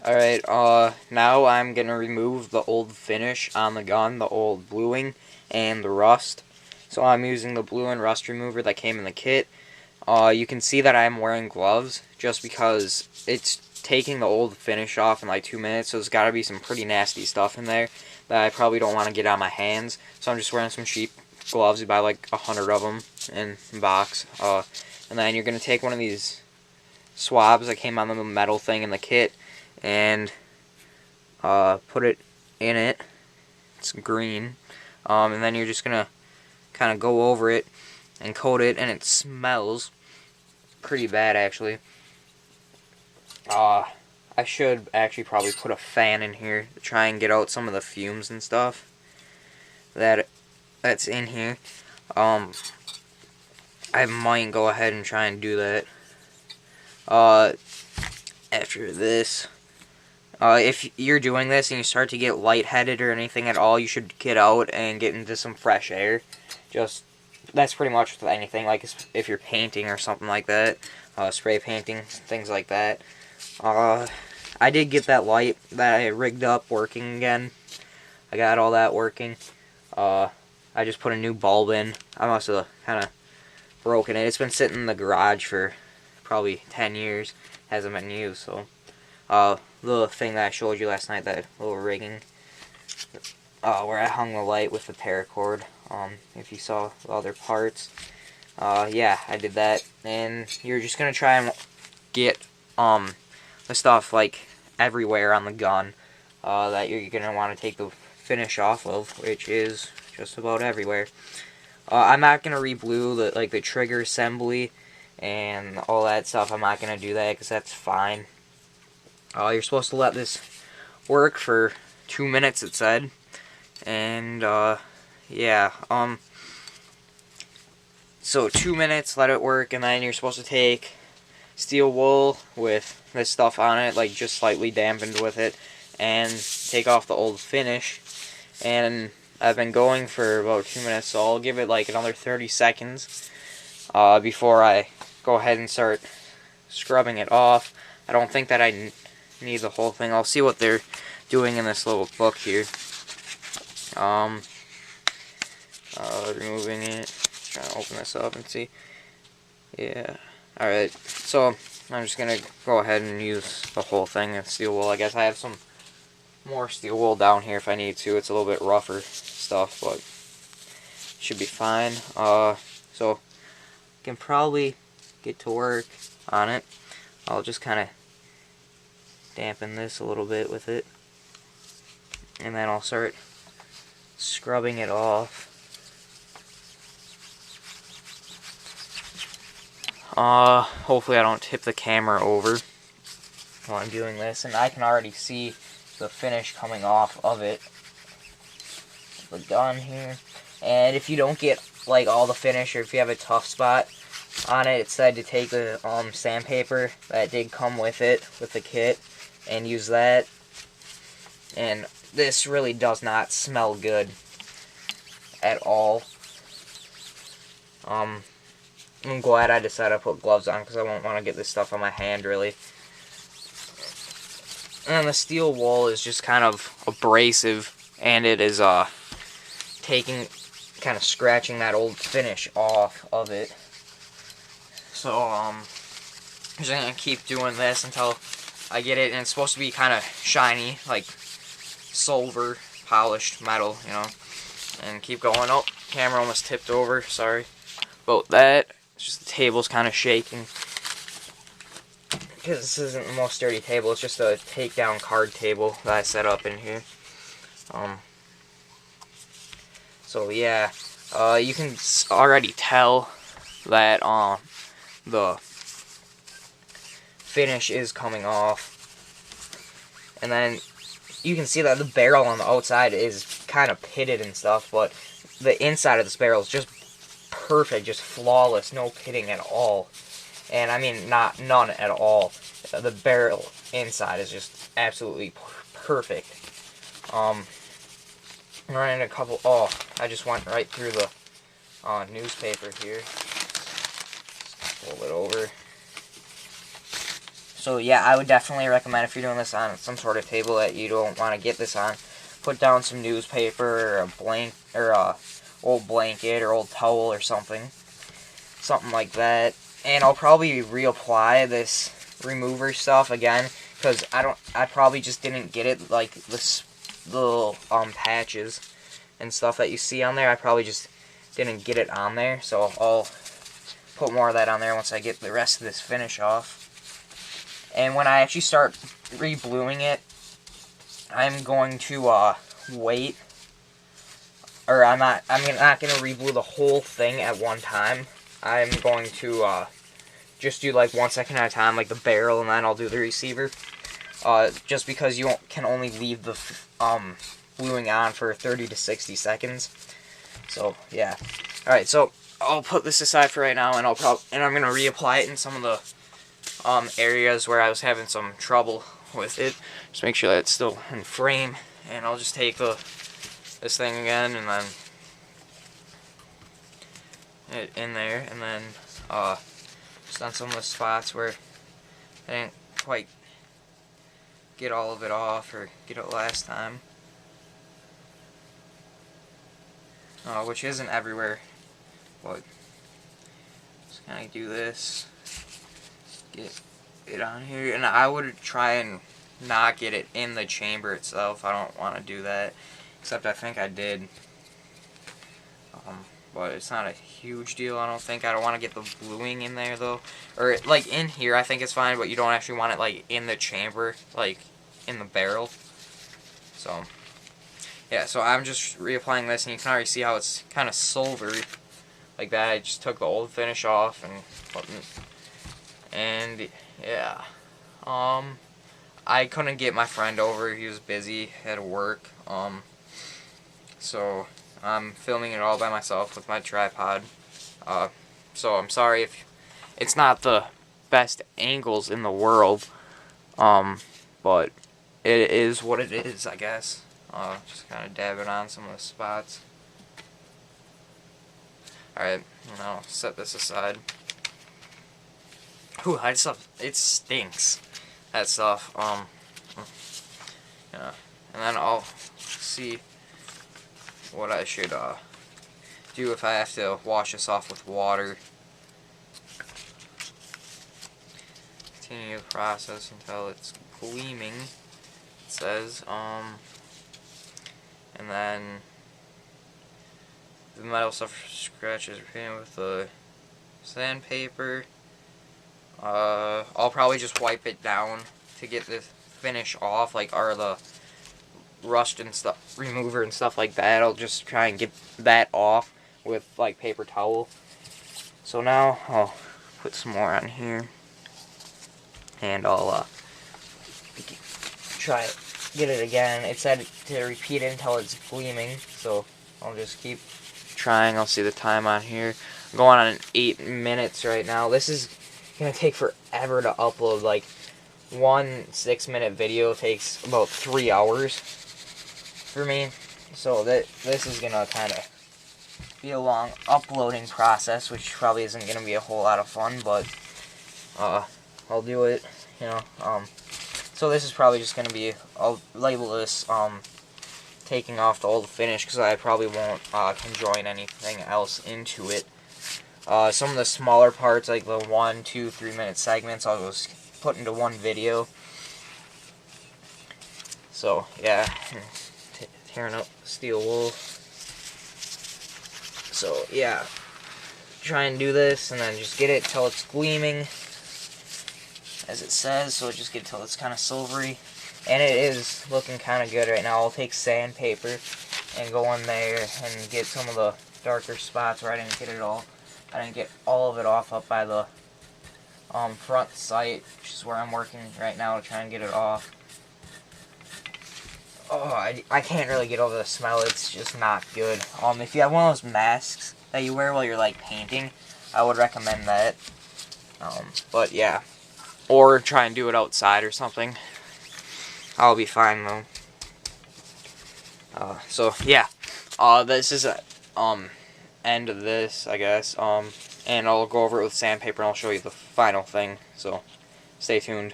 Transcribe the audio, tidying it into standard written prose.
Alright, now I'm gonna remove the old finish on the gun, the old bluing, and the rust. So I'm using the blue and rust remover that came in the kit. You can see that I'm wearing gloves, just because it's taking the old finish off in like 2 minutes, so there's gotta be some pretty nasty stuff in there that I probably don't want to get on my hands. So I'm just wearing some cheap gloves. You buy like 100 of them in a box. And then you're gonna take one of these swabs that came on the metal thing in the kit, and put it in it. It's green. And then you're just gonna kind of go over it and coat it, and it smells pretty bad actually. I should actually probably put a fan in here to try and get out some of the fumes and stuff that's in here. I might go ahead and try and do that. After this, if you're doing this and you start to get lightheaded or anything at all, you should get out and get into some fresh air. That's pretty much with anything, like if you're painting or something like that, spray painting, things like that. I did get that light that I rigged up working again. I got all that working. I just put a new bulb in. I must have kind of broken it. It's been sitting in the garage for probably 10 years. Hasn't been used, so. The thing that I showed you last night, that little rigging, where I hung the light with the paracord, if you saw the other parts. Yeah, I did that. And you're just going to try and get, the stuff, like, everywhere on the gun, that you're going to want to take the finish off of, which is just about everywhere. I'm not going to re-blue the trigger assembly and all that stuff. I'm not going to do that because that's fine. You're supposed to let this work for 2 minutes, it said. And, yeah, so 2 minutes, let it work, and then you're supposed to take steel wool with this stuff on it, like just slightly dampened with it, and take off the old finish. And I've been going for about 2 minutes, so I'll give it like another 30 seconds before I go ahead and start scrubbing it off. I don't think that I need the whole thing. I'll see what they're doing in this little book here. Removing it. Just trying to open this up and see. Yeah. Alright, so I'm just going to go ahead and use the whole thing of steel wool. I guess I have some more steel wool down here if I need to. It's a little bit rougher stuff, but it should be fine. So I can probably get to work on it. I'll just kind of dampen this a little bit with it, and then I'll start scrubbing it off. Hopefully I don't tip the camera over while I'm doing this, and I can already see the finish coming off of it, the gun here. And if you don't get like all the finish, or if you have a tough spot on it, it said to take the sandpaper that did come with it, with the kit, and use that. And this really does not smell good at all. I'm glad I decided to put gloves on because I won't want to get this stuff on my hand, really. And the steel wool is just kind of abrasive, and it is kind of scratching that old finish off of it. So I'm just gonna keep doing this until I get it, and it's supposed to be kind of shiny, like silver polished metal, you know. And keep going. Oh, camera almost tipped over. Sorry about that. It's just the table's kind of shaking because this isn't the most sturdy table. It's just a takedown card table that I set up in here. So yeah, you can already tell that the finish is coming off, and then you can see that the barrel on the outside is kind of pitted and stuff, but the inside of this barrel is just perfect, just flawless, no pitting at all. And I mean, none at all. The barrel inside is just absolutely perfect. Running a couple. Oh, I just went right through the newspaper here. Just fold it over. So yeah, I would definitely recommend, if you're doing this on some sort of table that you don't want to get this on, put down some newspaper or a old blanket or old towel or something like that. And I'll probably reapply this remover stuff again, because I probably just didn't get it, like this little patches and stuff that you see on there. I probably just didn't get it on there, so I'll put more of that on there once I get the rest of this finish off. And when I actually start rebluing it, I'm going to wait, or I'm not going to reblue the whole thing at one time. I'm going to just do like 1 second at a time, like the barrel, and then I'll do the receiver. Just because you can only leave the bluing on for 30 to 60 seconds. So yeah. All right, so I'll put this aside for right now, and I'm going to reapply it in some of the areas where I was having some trouble with it. Just make sure that it's still in frame, and I'll just take this thing again, and then it in there, and then just on some of the spots where I didn't quite get all of it off or get it last time, which isn't everywhere, but just kind of do this, get it on here, and I would try and not get it in the chamber itself. I don't want to do that, except I think I did, but it's not a huge deal, I don't think. I don't want to get the bluing in there though, or like in here I think it's fine, but you don't actually want it like in the chamber, like in the barrel. So yeah, so I'm just reapplying this, and you can already see how it's kind of silvery like that. I just took the old finish off and yeah, I couldn't get my friend over, he was busy at work, so I'm filming it all by myself with my tripod. So I'm sorry if it's not the best angles in the world, but it is what it is, I guess. Just kind of dab it on some of the spots. Alright, and I'll set this aside. Whew, it stinks, that stuff. Yeah, and then I'll see what I should do if I have to wash this off with water. Continue the process until it's gleaming, it says. And then the metal stuff scratches repeating with the sandpaper. I'll probably just wipe it down to get the finish off, like, or the rust and stuff, remover and stuff like that. I'll just try and get that off with like paper towel. So now I'll put some more on here, and I'll try it, get it again. It said to repeat it until it's gleaming, so I'll just keep trying. I'll see the time on here. I'm going on 8 minutes right now. This is gonna take forever to upload. Like, one 6-minute video takes about 3 hours for me, so this is gonna kind of be a long uploading process, which probably isn't gonna be a whole lot of fun, but I'll do it, you know. So this is probably just gonna be, I'll label this taking off the old finish, because I probably won't conjoin anything else into it. Some of the smaller parts, like the 1, 2, 3 minute segments, I'll just put into one video. So yeah, tearing up steel wool. So yeah, try and do this, and then just get it till it's gleaming, as it says. So just get it till it's kind of silvery, and it is looking kind of good right now. I'll take sandpaper and go in there and get some of the darker spots where I didn't get all of it off up by the front sight, which is where I'm working right now to try and get it off. Oh, I can't really get over the smell. It's just not good. If you have one of those masks that you wear while you're like painting, I would recommend that. But yeah, or try and do it outside or something. I'll be fine though. So yeah, this is a end of this, I guess. And I'll go over it with sandpaper, and I'll show you the final thing. So stay tuned.